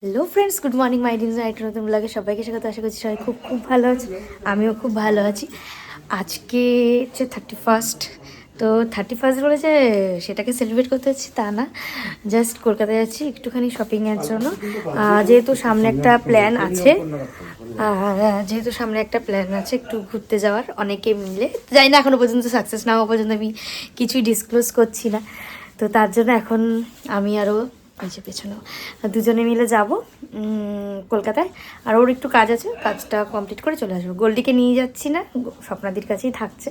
Hello friends, good morning my dear right নতুন ব্লগে সবাইকে স্বাগত। আশা করছি সবাই খুব খুব ভালো আছে, আমিও খুব ভালো আছি। আজকে হচ্ছে 31st। তো 31st বলে যে সেটাকে সেলিব্রেট করতে যাচ্ছি তা না, জাস্ট কলকাতায় যাচ্ছি একটুখানি শপিংয়ের জন্য। যেহেতু সামনে একটা প্ল্যান আছে, একটু ঘুরতে যাওয়ার অনেকে মিলে, যাই না এখনও পর্যন্ত সাকসেস না হওয়া পর্যন্ত আমি কিছুই ডিসক্লোজ করছি না। তো তার জন্য এখন আমি আরও এই যে পেছনেও দুজনে মিলে যাব কলকাতায়। আর ওর একটু কাজ আছে, কাজটা কমপ্লিট করে চলে আসবো। গোল্ডিকে নিয়ে যাচ্ছি না, স্বপ্নাদির কাছেই থাকছে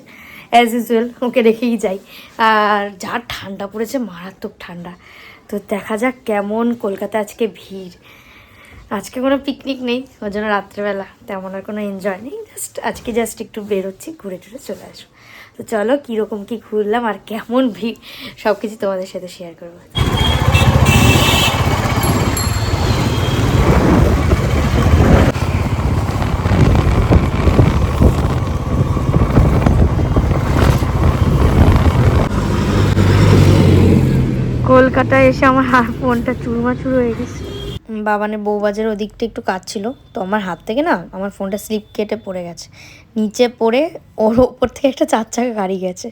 অ্যাজ ইউজুয়াল, ওকে রেখেই যাই। আর যা ঠান্ডা পড়েছে, মারাত্মক ঠান্ডা। তো দেখা যাক কেমন কলকাতা আজকে ভিড়। আজকে কোনো পিকনিক নেই, ওর জন্য রাত্রেবেলা তেমন আর কোনো এনজয় নেই, আজকে জাস্ট একটু বেরোচ্ছি, ঘুরে টুরে চলে আসবো। তো চলো কীরকম কী ঘুরলাম আর কেমন ভিড় সব কিছু তোমাদের সাথে শেয়ার করবো। কলকাতায় এসে আমার ফোনটা চুরমাচুর হয়ে গেছে। বাবানের বউবাজার ওদিকটা একটু কাজ ছিল, তো আমার হাত থেকে না আমার ফোনটা স্লিপ কেটে পড়ে গেছে, নিচে পড়ে ওর ওপর থেকে একটা 4 চাকা গাড়ি গেছে।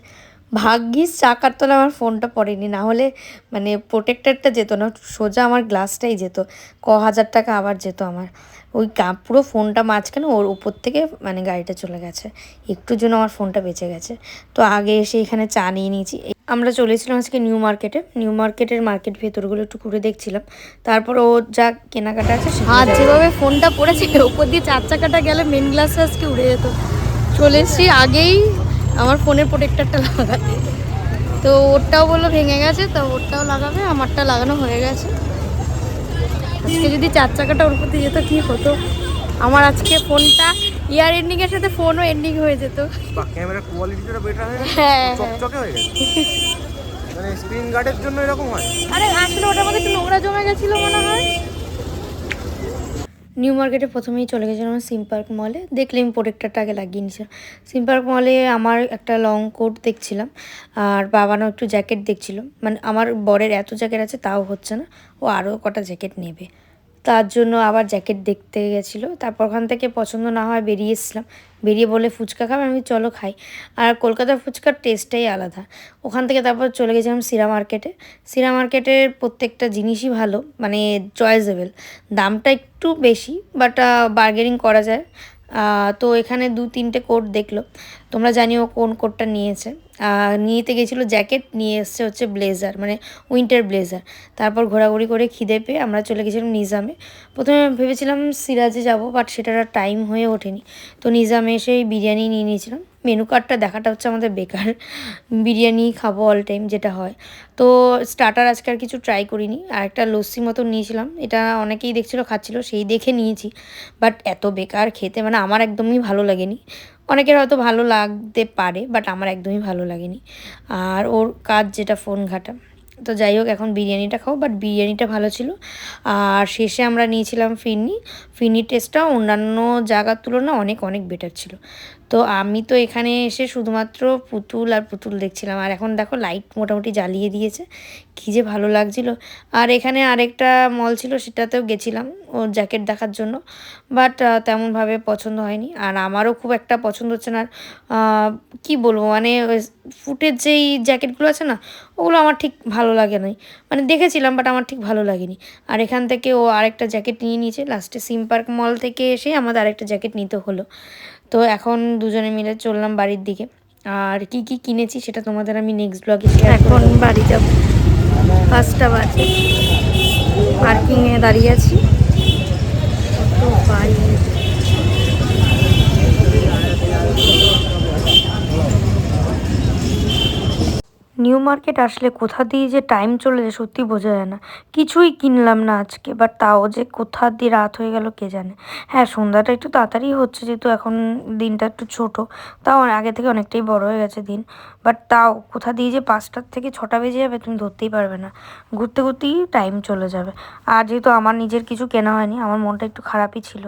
ভাগ্যিস চাকার তলা আমার ফোনটা পড়েনি, না হলে মানে প্রোটেক্টারটা যেত না, সোজা আমার গ্লাসটাই যেত, হাজার টাকা আবার যেত আমার। ওই পুরো ফোনটা মাঝখানে ওর উপর থেকে মানে গাড়িটা চলে গেছে, একটুর জন্য আমার ফোনটা বেঁচে গেছে। তো আগে এসে এখানে চা নিয়ে নিয়েছি। আমরা চলেছিলাম আজকে নিউ মার্কেটের মার্কেট ভেতরগুলো একটু ঘুরে দেখছিলাম। তারপর ও যা কেনাকাটা আছে, হাত যেভাবে ফোনটা পড়েছে ওপর দিয়ে 4 চাকাটা গেলে মেন গ্লাসটা আজকে উড়ে যেত। চলে এসেছি আগেই আমার ফোনের প্রোটেক্টারটা লাগাতে, তো ওরটাও বললো ভেঙে গেছে, তো ওরটাও লাগাবে, আমারটা লাগানো হয়ে গেছে। আজকে যদি 4 চাকাটা ওর প্রতি যেত কি হতো, আমার আজকে ফোনটা ইয়ার এন্ডিং এর সাথে ফোনও এন্ডিং হয়ে যেত। ক্যামেরার কোয়ালিটিটা বেটার হয়ে গেছে, হ্যাঁ চকচকে হয়ে গেছে। মানে স্ক্রিন গার্ডের জন্য এরকম হয়। আরে আসলে ওটার মধ্যে একটু নোংরা জমে গেছিল মনে হয়। নিউ মার্কেটে প্রথমেই চলে গেছিলাম সিম পার্ক মলে, দেখলাম প্রোটেক্টারটা আগে লাগিয়ে নিয়েছিলাম। সিম পার্ক মলে আমার একটা লং কোট দেখছিলাম, আর বাবানও একটু জ্যাকেট দেখছিল। মানে আমার বরের এত জ্যাকেট আছে তাও হচ্ছে না, ও আরও কটা জ্যাকেট নেবে, তার জন্য আবার জ্যাকেট দেখতে গেছিলো। তারপর ওখান থেকে পছন্দ না হয় বেরিয়ে এসেছিলাম। বেরিয়ে বলে ফুচকা খাবে, আমি চলো খাই। আর কলকাতার ফুচকার টেস্টটাই আলাদা। ওখান থেকে তারপর চলে গেছিলাম সিরা মার্কেটে। সিরা মার্কেটের প্রত্যেকটা জিনিসই ভালো, মানে চয়েসেবল। দামটা একটু বেশি, বাট বার্গেনিং করা যায়। তো এখানে 2-3টে কোট দেখলো, তোমরা জানিও কোন কোটটা নিয়েছে। নিতে গেছিলো জ্যাকেট, নিয়ে এসছে হচ্ছে ব্লেজার, মানে উইন্টার ব্লেজার। তারপর ঘোরাঘুরি করে খিদে পেয়ে আমরা চলে গেছিলাম নিজামে। প্রথমে ভেবেছিলাম সিরাজে যাব, বাট সেটার আর টাইম হয়ে ওঠেনি। তো নিজামে এসে বিরিয়ানি নিয়ে নিয়েছিলাম। মেনু কার্ডটা দেখাটা হচ্ছে আমাদের বেকার, বিরিয়ানি খাবো অল টাইম যেটা হয়। তো স্টার্টার আজকে আর কিছু ট্রাই করিনি। আর একটা লস্যি মতন নিয়েছিলাম, এটা অনেকেই দেখছিলো খাচ্ছিলো, সেই দেখে নিয়েছি। বাট এত বেকার খেতে, মানে আমার একদমই ভালো লাগেনি। অনেকের হয়তো ভালো লাগতে পারে, বাট আমার একদমই ভালো লাগেনি। আর ওর কাজ যেটা ফোন ঘাটা। তো যাই হোক, এখন বিরিয়ানিটা খাও, বাট বিরিয়ানিটা ভালো ছিল। আর শেষে আমরা নিয়েছিলাম ফিরনির টেস্টটা অন্যান্য জায়গার তুলনায় অনেক অনেক বেটার ছিল। তো আমি তো এখানে এসে শুধুমাত্র পুতুল আর পুতুল দেখছিলাম, আর এখন দেখো লাইট মোটামুটি জ্বালিয়ে দিয়েছে, কী যে ভালো লাগছিল। আর এখানে আরেকটা মল ছিল, সেটাতেও গেছিলাম ও জ্যাকেট দেখার জন্য, বাট তেমনভাবে পছন্দ হয়নি। আর আমারও খুব একটা পছন্দ হচ্ছে না। আর কী বলবো, মানে ফুটের যেই জ্যাকেটগুলো আছে না, ওগুলো আমার ঠিক ভালো লাগে নাই। মানে দেখেছিলাম, বাট আমার ঠিক ভালো লাগেনি। আর এখান থেকে ও আরেকটা জ্যাকেট নিয়ে নিয়েছে, লাস্টে সিম পার্ক মল থেকে এসে আমাদের আরেকটা জ্যাকেট নিতে হলো। তো এখন দুজনে মিলে চললাম বাড়ির দিকে। আর কি কি কিনেছি সেটা তোমাদের আমি নেক্সট ব্লগে শেয়ার করব। এখন বাড়ি যাব, 5টা বাজে, পার্কিংয়ে দাঁড়িয়ে আছি। তো বাড়ি নিউ মার্কেট আসলে কোথা দিয়ে যে টাইম চলে যায় সত্যি বোঝা যায় না। কিছুই কিনলাম না আজকে, বাট তাও যে কোথা দিয়ে রাত হয়ে গেল কে জানে। হ্যাঁ, সন্ধ্যাটা একটু তাড়াতাড়ি হচ্ছে, যেহেতু এখন দিনটা একটু ছোট, তাও আগে থেকে অনেকটাই বড় হয়ে গেছে দিন। বাট তাও কোথা দিয়ে যে 5টার থেকে 6টা বেজে যাবে তুমি ধরতেই পারবে না, ঘুরতে ঘুরতেই টাইম চলে যাবে। আর যেহেতু আমার নিজের কিছু কেনা হয়নি, আমার মনটা একটু খারাপই ছিল।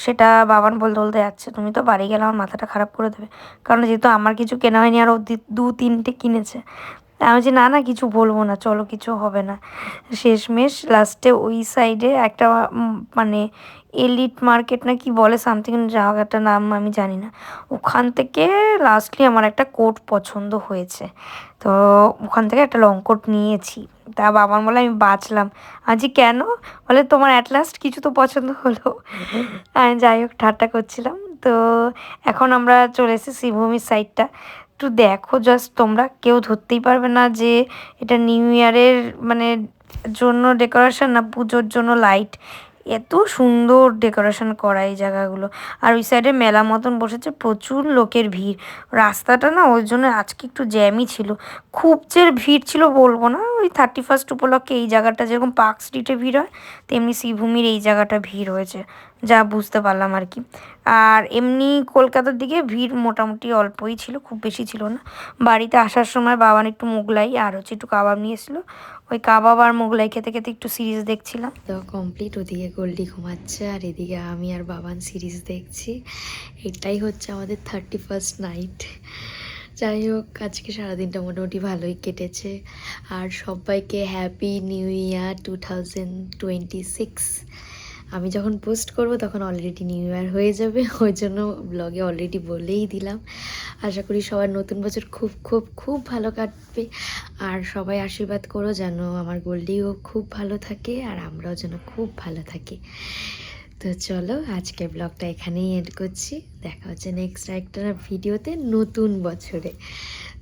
সেটা বাবান বলতে বলতে যাচ্ছে, তুমি তো বাড়ি গেলে আমার মাথাটা খারাপ করে দেবে, কারণ যেহেতু আমার কিছু কেনা হয়নি আর ও 2-3টে কিনেছে। আমি বলছি না না কিছু বলবো না, চলো কিছু হবে না। শেষমেশ লাস্টে ওই সাইডে একটা মানে এলিট মার্কেট না কি বলে সামথিং, জায়গাটার নাম আমি জানি না, ওখান থেকে লাস্টলি আমার একটা কোট পছন্দ হয়েছে। তো ওখান থেকে একটা লং কোট নিয়েছি। তা বাবার বলে আমি বাঁচলাম। আজকে কেন? বলে তোমার অ্যাট লাস্ট কিছু তো পছন্দ হলো। আমি যাই হোক ঠাট্টা করছিলাম। তো এখন আমরা চলে এসেছি শ্রীভূমির সাইডটা। একটু দেখো জাস্ট, তোমরা কেউ ধরতেই পারবে না যে এটা নিউ ইয়ারের মানে জন্য ডেকোরেশন না পুজোর জন্য লাইট। এত সুন্দর ডেকোরেশন করা এই জায়গাগুলো। আর ওই সাইডে মেলা মতন বসেছে, প্রচুর লোকের ভিড়। রাস্তাটা না ওই জন্য আজকে একটু জ্যামই ছিল। খুব যে ভিড় ছিল বলবো না, ওই 31st উপলক্ষে এই জায়গাটা যেরকম পার্ক স্ট্রিটে ভিড় হয় তেমনি শ্রীভূমির এই জায়গাটা ভিড় হয়েছে, যা বুঝতে পারলাম আর কি। আর এমনি কলকাতার দিকে ভিড় মোটামুটি অল্পই ছিল, খুব বেশি ছিল না। বাড়িতে আসার সময় বাবান একটু মোগলাই আর হচ্ছে একটু কাবাব নিয়ে এসেছিলো, ওই কাবাব আর মোগলাই খেতে খেতে একটু সিরিজ দেখছিলাম। তো কমপ্লিট, ওদিকে গোল্ডি ঘুমাচ্ছে আর এদিকে আমি আর বাবান সিরিজ দেখছি। এটাই হচ্ছে আমাদের 31st নাইট। যাই হোক আজকে সারাদিনটা মোটামুটি ভালোই কেটেছে। আর সবাইকে হ্যাপি নিউ ইয়ার 2026। আমি যখন পোস্ট করব তখন অলরেডি নিউ ইয়ার হয়ে যাবে, ওই জন্য ব্লগে অলরেডি বলেই দিলাম। আশা করি সবার নতুন বছর খুব খুব খুব ভালো কাটবে। আর সবাই আশীর্বাদ করো যেন আমার গোল্ডিও খুব ভালো থাকে আর আমরাও যেন খুব ভালো থাকি। তো চলো আজকের ব্লগটা এখানেই এন্ড করছি। দেখা হচ্ছে নেক্সট একটা ভিডিওতে নতুন বছরে।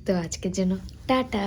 তো আজকের জন্য টাটা।